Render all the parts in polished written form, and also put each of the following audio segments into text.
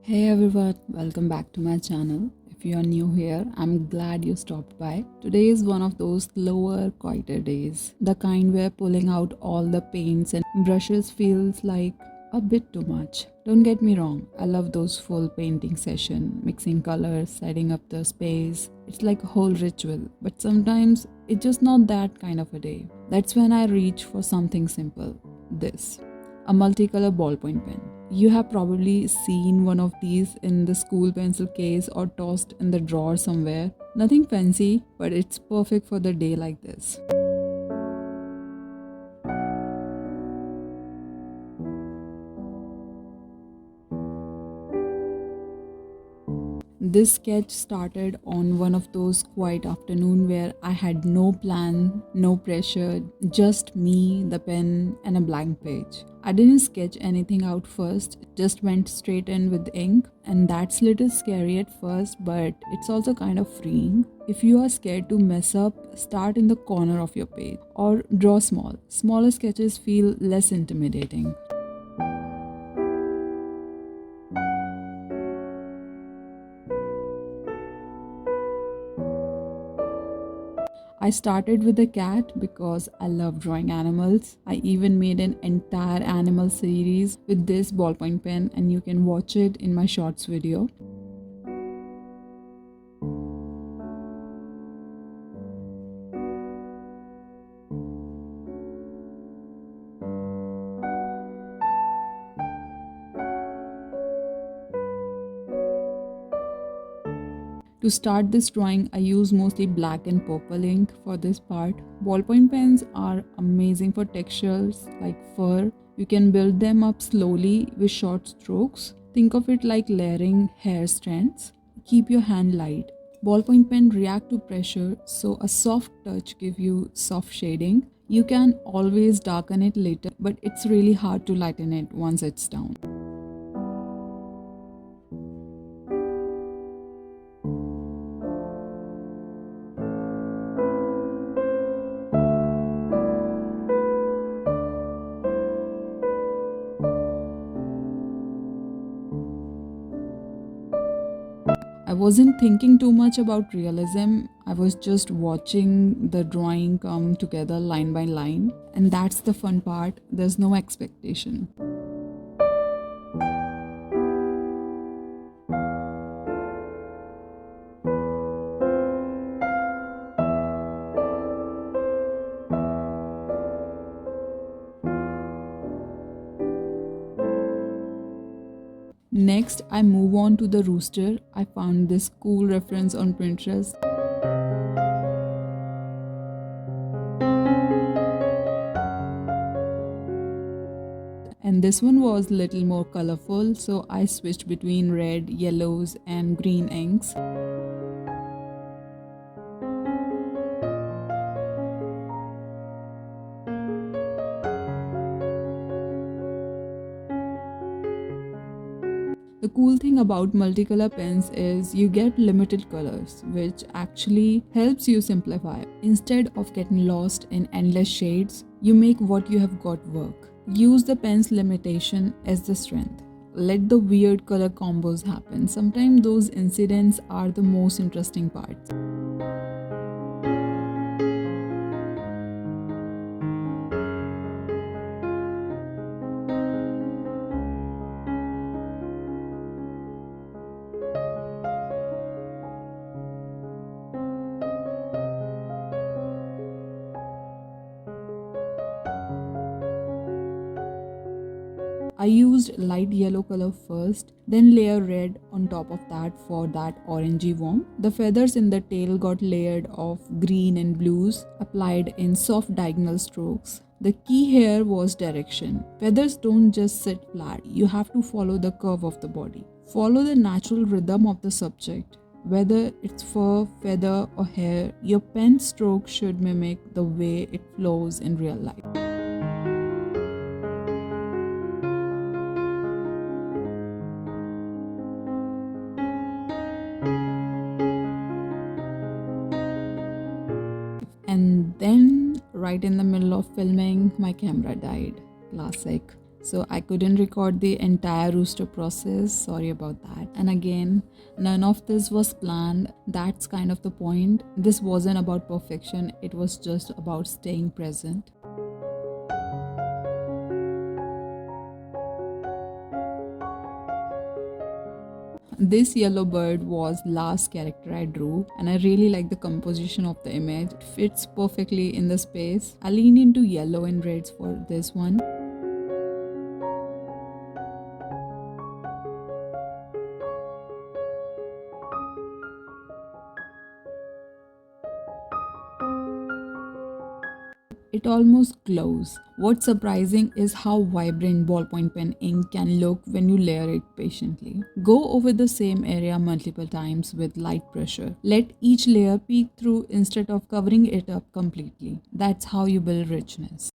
Hey everyone, welcome back to my channel. If you are new here, I'm glad you stopped by. Today is one of those slower, quieter days. The kind where pulling out all the paints and brushes feels like a bit too much. Don't get me wrong, I love those full painting session, mixing colors, setting up the space. It's like a whole ritual, but sometimes it's just not that kind of a day. That's when I reach for something simple. This, a multicolor ballpoint pen. You have probably seen one of these in the school pencil case or tossed in the drawer somewhere. Nothing fancy, but it's perfect for the day like this. This sketch started on one of those quiet afternoon where I had no plan, no pressure, just me, the pen, and a blank page. I didn't sketch anything out first, just went straight in with ink, and that's little scary at first, but it's also kind of freeing. If you are scared to mess up, start in the corner of your page or draw small. Smaller sketches feel less intimidating. I started with a cat because I love drawing animals. I even made an entire animal series with this ballpoint pen, and you can watch it in my shorts video. To start this drawing, I use mostly black and purple ink for this part. Ballpoint pens are amazing for textures like fur. You can build them up slowly with short strokes. Think of it like layering hair strands. Keep your hand light. Ballpoint pen react to pressure, so a soft touch gives you soft shading. You can always darken it later, but it's really hard to lighten it once it's down. I wasn't thinking too much about realism. I was just watching the drawing come together line by line. And that's the fun part. There's no expectation. Next, I move on to the rooster. I found this cool reference on Pinterest. And this one was little more colorful, so I switched between red, yellows, and green inks. The cool thing about multicolor pens is you get limited colors, which actually helps you simplify. Instead of getting lost in endless shades, you make what you have got work. Use the pen's limitation as the strength. Let the weird color combos happen. Sometimes those incidents are the most interesting parts. I used light yellow color first, then layer red on top of that for that orangey warmth. The feathers in the tail got layered of green and blues, applied in soft diagonal strokes. The key here was direction. Feathers don't just sit flat, you have to follow the curve of the body. Follow the natural rhythm of the subject. Whether it's fur, feather, or hair, your pen stroke should mimic the way it flows in real life. And then, right in the middle of filming, my camera died. Classic. So I couldn't record the entire rooster process. Sorry about that. And again, none of this was planned. That's kind of the point. This wasn't about perfection, it was just about staying present. This yellow bird was last character I drew, and I really like the composition of the image. It fits perfectly in the space. I leaned into yellow and reds for this one. It almost glows. What's surprising is how vibrant ballpoint pen ink can look when you layer it patiently. Go over the same area multiple times with light pressure. Let each layer peek through instead of covering it up completely. That's how you build richness.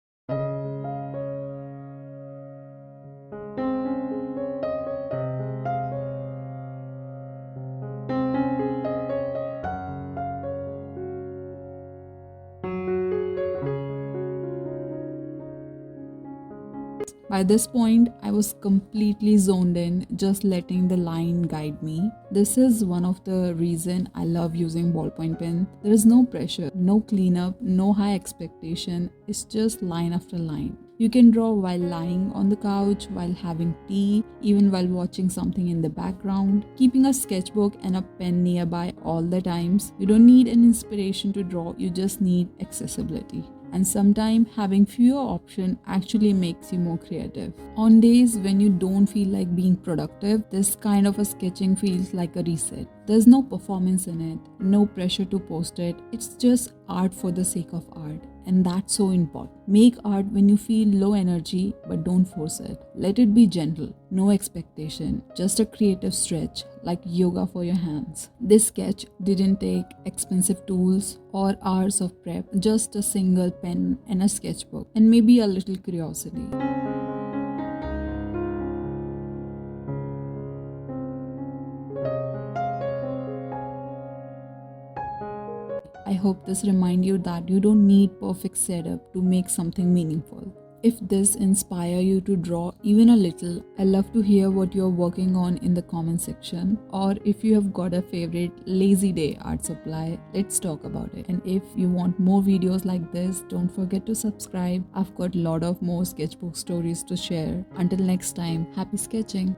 By this point, I was completely zoned in, just letting the line guide me. This is one of the reasons I love using ballpoint pen. There is no pressure, no cleanup, no high expectation. It's just line after line. You can draw while lying on the couch, while having tea, even while watching something in the background. Keeping a sketchbook and a pen nearby all the times. You don't need an inspiration to draw, you just need accessibility. And sometimes having fewer options actually makes you more creative. On days when you don't feel like being productive, this kind of a sketching feels like a reset. There's no performance in it, no pressure to post it. It's just art for the sake of art. And that's so important. Make art when you feel low energy, but don't force it. Let it be gentle, no expectation, just a creative stretch like yoga for your hands. This sketch didn't take expensive tools or hours of prep, just a single pen and a sketchbook, and maybe a little curiosity. I hope this reminds you that you don't need perfect setup to make something meaningful. If this inspire you to draw even a little, I love to hear what you're working on in the comment section. Or if you have got a favorite lazy day art supply, let's talk about it. And if you want more videos like this, don't forget to subscribe. I've got a lot of more sketchbook stories to share. Until next time, happy sketching.